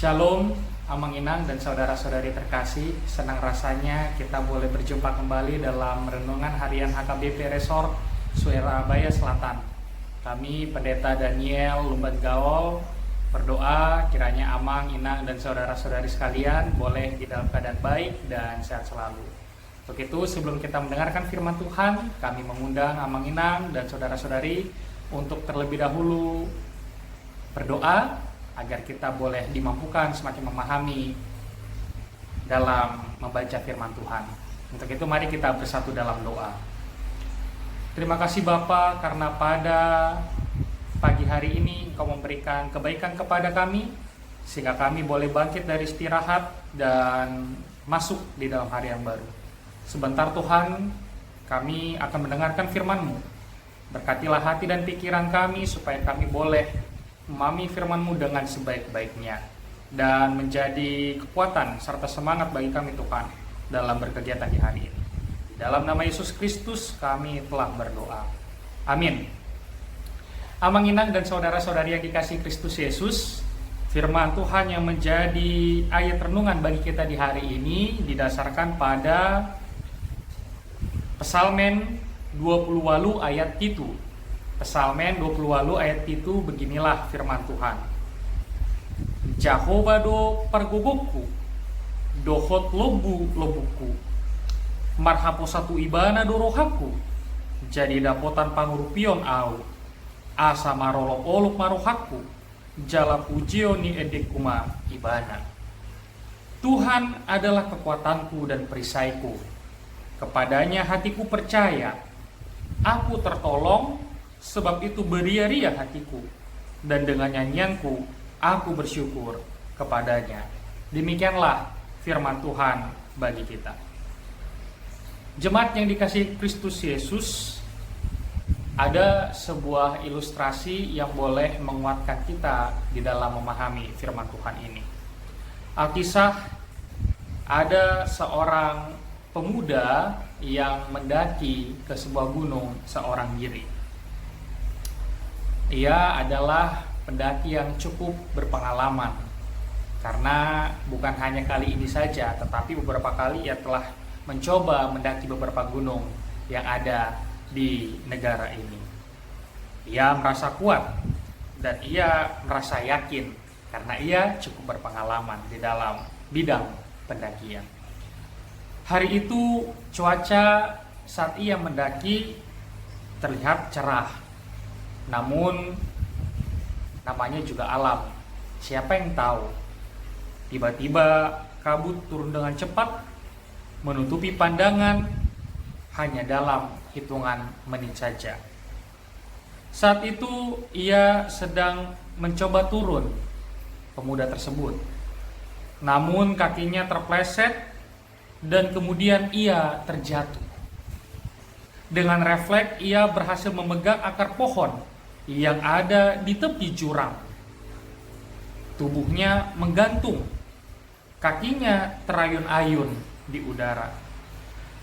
Shalom, Amang Inang dan saudara-saudari terkasih. Senang rasanya kita boleh berjumpa kembali dalam renungan harian HKBP Resort Surabaya Selatan. Kami Pendeta Daniel Lumban Gaol berdoa kiranya Amang, Inang dan saudara-saudari sekalian boleh di dalam keadaan baik dan sehat selalu. Untuk itu, sebelum kita mendengarkan firman Tuhan, kami mengundang Amang Inang dan saudara-saudari untuk terlebih dahulu berdoa agar kita boleh dimampukan semakin memahami dalam membaca firman Tuhan. Untuk itu mari kita bersatu dalam doa. Terima kasih Bapa karena pada pagi hari ini Engkau memberikan kebaikan kepada kami, sehingga kami boleh bangkit dari istirahat dan masuk di dalam hari yang baru. Sebentar Tuhan, kami akan mendengarkan firman-Mu. Berkatilah hati dan pikiran kami supaya kami boleh memahami firman-Mu dengan sebaik-baiknya dan menjadi kekuatan serta semangat bagi kami Tuhan dalam berkegiatan di hari ini. Dalam nama Yesus Kristus kami telah berdoa. Amin. Amang Inang dan saudara-saudari yang dikasihi Kristus Yesus, firman Tuhan yang menjadi ayat renungan bagi kita di hari ini didasarkan pada Psalmen 28 ayat 7. Psalmen 28 ayat 7 beginilah firman Tuhan. Jehovah do pargogokku, dohot lobuku, marhapo satu ibana do rohaku, jadi dapotan pangurupion au, asa marolok oluk marohaku, jala pujio ni edekuma ibana. Tuhan adalah kekuatanku dan perisaiku, kepadanya hatiku percaya, aku tertolong. Sebab itu beria-ria hatiku, dan dengan nyanyianku aku bersyukur kepadanya. Demikianlah firman Tuhan bagi kita. Jemaat yang dikasihi Kristus Yesus, ada sebuah ilustrasi yang boleh menguatkan kita di dalam memahami firman Tuhan ini. Alkisah ada seorang pemuda yang mendaki ke sebuah gunung seorang diri. Ia adalah pendaki yang cukup berpengalaman, karena bukan hanya kali ini saja, tetapi beberapa kali ia telah mencoba mendaki beberapa gunung yang ada di negara ini. Ia merasa kuat dan ia merasa yakin karena ia cukup berpengalaman di dalam bidang pendakian. Hari itu cuaca saat ia mendaki terlihat cerah. Namun namanya juga alam, siapa yang tahu, tiba-tiba kabut turun dengan cepat menutupi pandangan hanya dalam hitungan menit saja. Saat itu ia sedang mencoba turun, pemuda tersebut, namun kakinya terpleset dan kemudian ia terjatuh. Dengan refleks ia berhasil memegang akar pohon yang ada di tepi jurang. Tubuhnya menggantung, kakinya terayun-ayun di udara,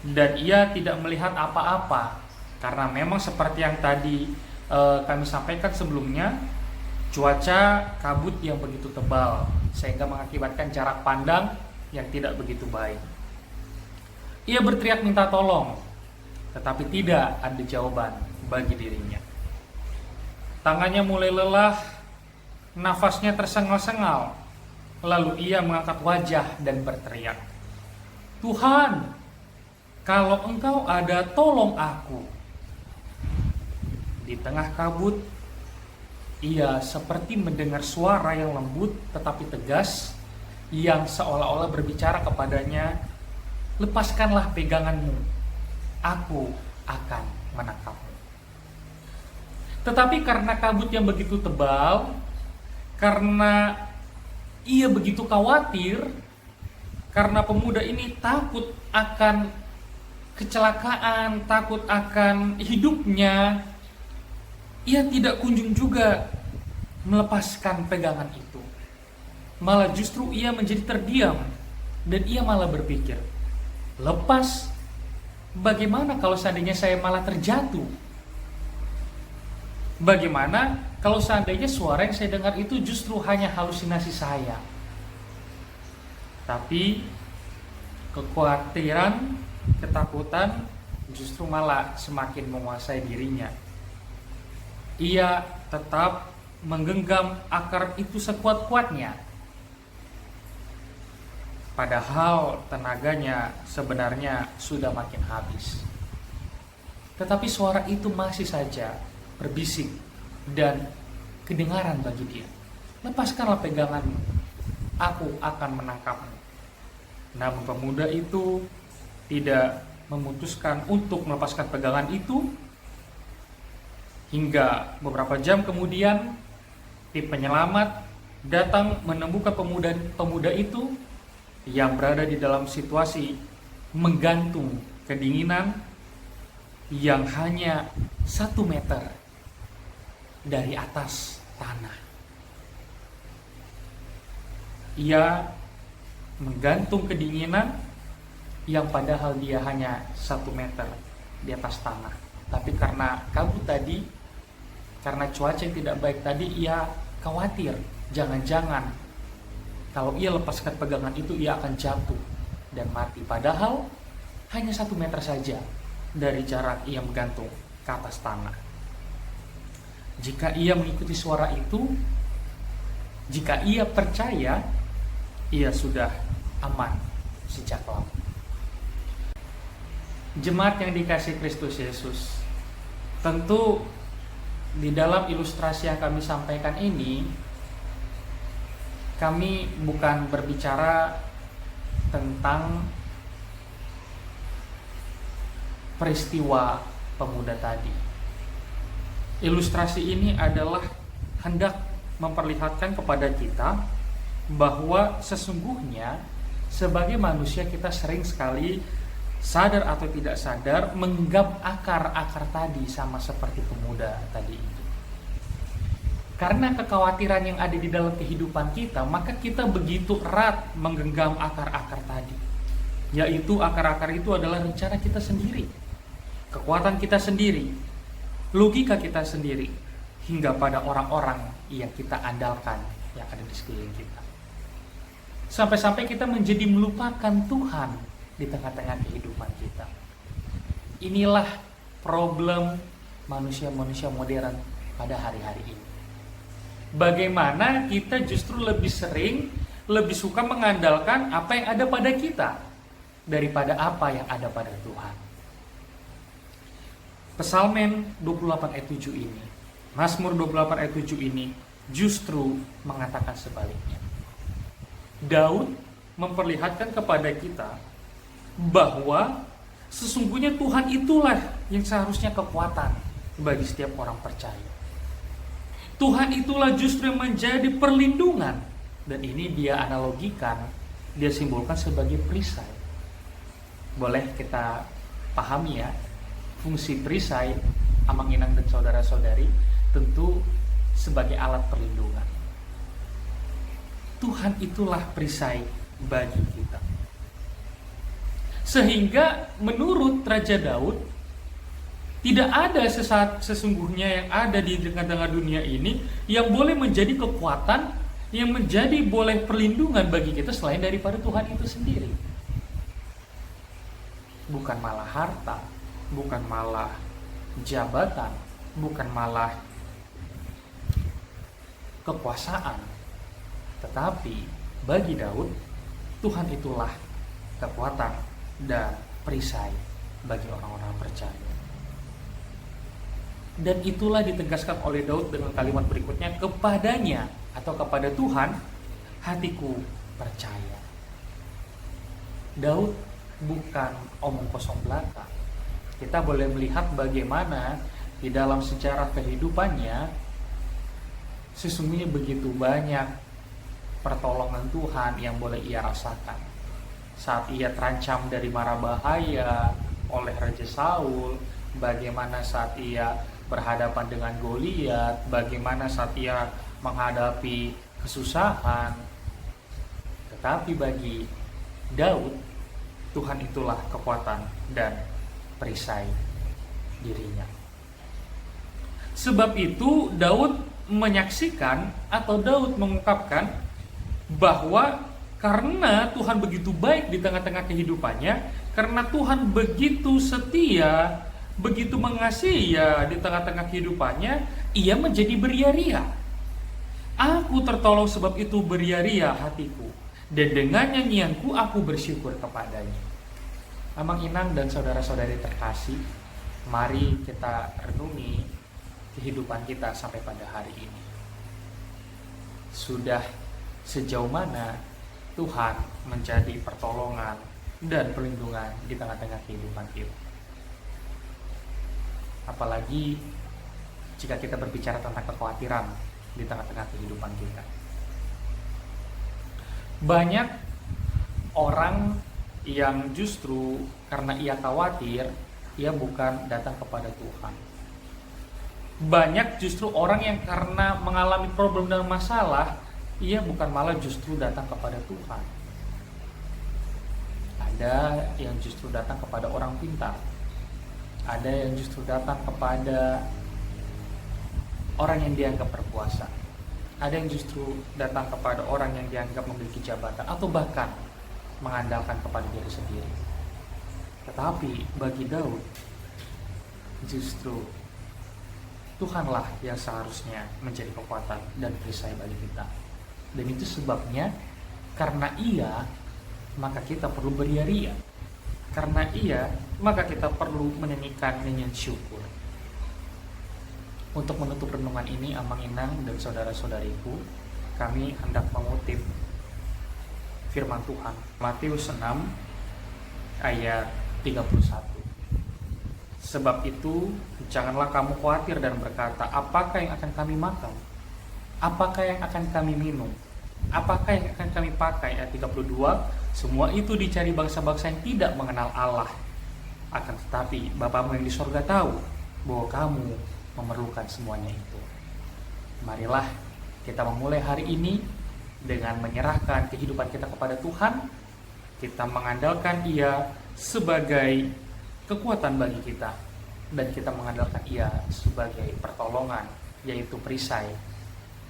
dan ia tidak melihat apa-apa karena memang seperti yang tadi kami sampaikan sebelumnya, cuaca kabut yang begitu tebal sehingga mengakibatkan jarak pandang yang tidak begitu baik. Ia berteriak minta tolong, tetapi tidak ada jawaban bagi dirinya. Tangannya mulai lelah, nafasnya tersengal-sengal. Lalu ia mengangkat wajah dan berteriak, Tuhan, kalau Engkau ada, tolong aku. Di tengah kabut, ia seperti mendengar suara yang lembut tetapi tegas, yang seolah-olah berbicara kepadanya, lepaskanlah peganganmu, aku akan menangkapmu. Tetapi karena kabut yang begitu tebal, karena ia begitu khawatir, karena pemuda ini takut akan kecelakaan, takut akan hidupnya, ia tidak kunjung juga melepaskan pegangan itu. Malah justru ia menjadi terdiam, dan ia malah berpikir, lepas, bagaimana kalau seandainya saya malah terjatuh? Bagaimana kalau seandainya suara yang saya dengar itu justru hanya halusinasi saya? Tapi kekhawatiran, ketakutan justru malah semakin menguasai dirinya. Ia tetap menggenggam akar itu sekuat-kuatnya, padahal tenaganya sebenarnya sudah makin habis. Tetapi suara itu masih saja berbisik dan kedengaran bagi dia. Lepaskanlah peganganmu, aku akan menangkapmu. Namun pemuda itu tidak memutuskan untuk melepaskan pegangan itu. Hingga beberapa jam kemudian tim penyelamat datang menemukan pemuda itu yang berada di dalam situasi menggantung kedinginan yang hanya 1 meter dari atas tanah. Ia menggantung kedinginan yang padahal dia hanya 1 meter di atas tanah. Tapi karena kabut tadi, karena cuaca yang tidak baik tadi, ia khawatir jangan-jangan kalau ia lepaskan pegangan itu ia akan jatuh dan mati. Padahal hanya 1 meter saja dari jarak ia menggantung ke atas tanah. Jika ia mengikuti suara itu, jika ia percaya, ia sudah aman sejak lama. Jemaat yang dikasihi Kristus Yesus, tentu di dalam ilustrasi yang kami sampaikan ini, kami bukan berbicara tentang peristiwa pemuda tadi. Ilustrasi ini adalah hendak memperlihatkan kepada kita bahwa sesungguhnya sebagai manusia kita sering sekali sadar atau tidak sadar menggenggam akar-akar tadi, sama seperti pemuda tadi itu. Karena kekhawatiran yang ada di dalam kehidupan kita, maka kita begitu erat menggenggam akar-akar tadi. Yaitu akar-akar itu adalah rencana kita sendiri, kekuatan kita sendiri, logika kita sendiri, hingga pada orang-orang yang kita andalkan yang ada di sekeliling kita. Sampai-sampai kita menjadi melupakan Tuhan di tengah-tengah kehidupan kita. Inilah problem manusia-manusia modern pada hari-hari ini. Bagaimana kita justru lebih sering, lebih suka mengandalkan apa yang ada pada kita daripada apa yang ada pada Tuhan. Psalmen 28 ayat 7 ini, Mazmur 28 ayat 7 ini justru mengatakan sebaliknya. Daud memperlihatkan kepada kita bahwa sesungguhnya Tuhan itulah yang seharusnya kekuatan bagi setiap orang percaya. Tuhan itulah justru yang menjadi perlindungan. Dan ini dia analogikan, dia simbolkan sebagai perisai. Boleh kita pahami ya, fungsi perisai, Amang Inang dan saudara-saudari, tentu sebagai alat perlindungan. Tuhan itulah perisai bagi kita. Sehingga menurut Raja Daud, tidak ada sesungguhnya yang ada di tengah-tengah dunia ini yang boleh menjadi kekuatan, yang menjadi boleh perlindungan bagi kita selain daripada Tuhan itu sendiri. Bukan malah harta, bukan malah jabatan, bukan malah kekuasaan. Tetapi bagi Daud, Tuhan itulah kekuatan dan perisai bagi orang-orang percaya. Dan itulah ditegaskan oleh Daud dengan kalimat berikutnya, kepadanya atau kepada Tuhan hatiku percaya. Daud bukan omong kosong belaka. Kita boleh melihat bagaimana di dalam sejarah kehidupannya sesungguhnya begitu banyak pertolongan Tuhan yang boleh ia rasakan. Saat ia terancam dari mara bahaya oleh Raja Saul, bagaimana saat ia berhadapan dengan Goliat, bagaimana saat ia menghadapi kesusahan. Tetapi bagi Daud, Tuhan itulah kekuatan dan perisai dirinya. Sebab itu Daud menyaksikan atau Daud mengungkapkan bahwa Karena Tuhan begitu baik di tengah-tengah kehidupannya, karena Tuhan begitu setia, begitu mengasihi ia di tengah-tengah kehidupannya, ia menjadi beria-ria. Aku tertolong sebab itu beria-ria hatiku, dan dengan nyanyianku aku bersyukur kepadanya. Amang Inang dan saudara-saudari terkasih, mari kita renungi kehidupan kita sampai pada hari ini. Sudah sejauh mana Tuhan menjadi pertolongan dan perlindungan di tengah-tengah kehidupan kita. Apalagi jika kita berbicara tentang kekhawatiran di tengah-tengah kehidupan kita. Banyak orang yang justru karena ia khawatir, ia bukan datang kepada Tuhan. Banyak justru orang yang karena mengalami problem dan masalah, ia bukan malah justru datang kepada Tuhan. Ada yang justru datang kepada orang pintar. Ada yang justru datang kepada orang yang dianggap berkuasa. Ada yang justru datang kepada orang yang dianggap memiliki jabatan, atau bahkan mengandalkan kepada diri sendiri. Tetapi bagi Daud, justru Tuhanlah yang seharusnya menjadi kekuatan dan perisai bagi kita. Dan itu sebabnya, karena ia, maka kita perlu beria-ria. Karena ia, maka kita perlu menyanyikan nyanyian syukur. Untuk menutup renungan ini, Amang Inang dan saudara-saudariku, kami hendak mengutip firman Tuhan, Matius 6 ayat 31. Sebab itu, janganlah kamu khawatir dan berkata, apakah yang akan kami makan? Apakah yang akan kami minum? Apakah yang akan kami pakai? Ayat 32, semua itu dicari bangsa-bangsa yang tidak mengenal Allah. Akan tetapi, Bapamu yang di sorga tahu bahwa kamu memerlukan semuanya itu. Marilah kita memulai hari ini dengan menyerahkan kehidupan kita kepada Tuhan. Kita mengandalkan Ia sebagai kekuatan bagi kita, dan kita mengandalkan Ia sebagai pertolongan, yaitu perisai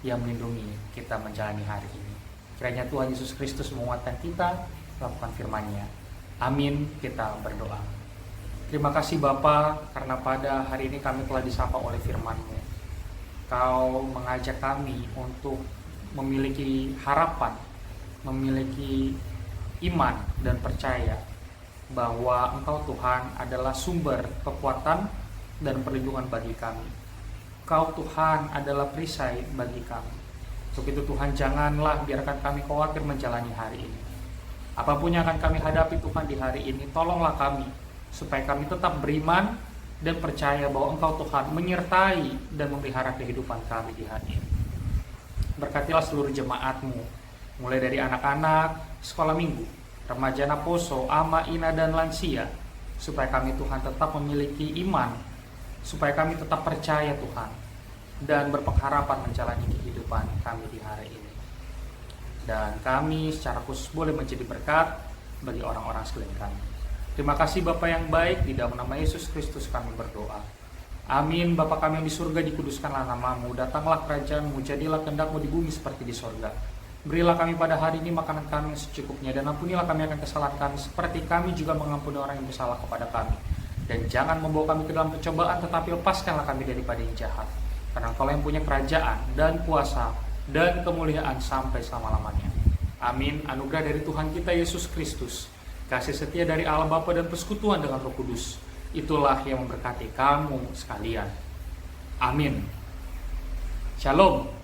yang melindungi kita menjalani hari ini. Kiranya Tuhan Yesus Kristus menguatkan kita melakukan firman-Nya. Amin. Kita berdoa. Terima kasih Bapa, karena pada hari ini kami telah disapa oleh firman-Mu. Kau mengajak kami untuk memiliki harapan, memiliki iman dan percaya bahwa Engkau Tuhan adalah sumber kekuatan dan perlindungan bagi kami. Kau Tuhan adalah perisai bagi kami. Untuk itu Tuhan, janganlah biarkan kami khawatir menjalani hari ini. Apapun yang akan kami hadapi Tuhan di hari ini, tolonglah kami supaya kami tetap beriman dan percaya bahwa Engkau Tuhan menyertai dan memelihara kehidupan kami di hari ini. Berkatilah seluruh jemaat-Mu, mulai dari anak-anak, sekolah minggu, remaja Naposo, ama, ina, dan lansia, supaya kami Tuhan tetap memiliki iman, supaya kami tetap percaya Tuhan, dan berpengharapan menjalani kehidupan kami di hari ini. Dan kami secara khusus boleh menjadi berkat bagi orang-orang sekeliling kami. Terima kasih Bapa yang baik, di dalam nama Yesus Kristus kami berdoa. Amin. Bapa kami yang di surga, dikuduskanlah nama-Mu, datanglah kerajaan-Mu, jadilah kehendak-Mu di bumi seperti di sorga. Berilah kami pada hari ini makanan kami yang secukupnya, dan ampunilah kami akan kesalahan kami seperti kami juga mengampuni orang yang bersalah kepada kami. Dan jangan membawa kami ke dalam pencobaan, tetapi lepaskanlah kami daripada yang jahat. Karena Engkau yang punya kerajaan dan kuasa dan kemuliaan sampai selama-lamanya. Amin. Anugerah dari Tuhan kita Yesus Kristus, kasih setia dari Allah Bapa dan persekutuan dengan Roh Kudus, itulah yang memberkati kamu sekalian. Amin. Shalom.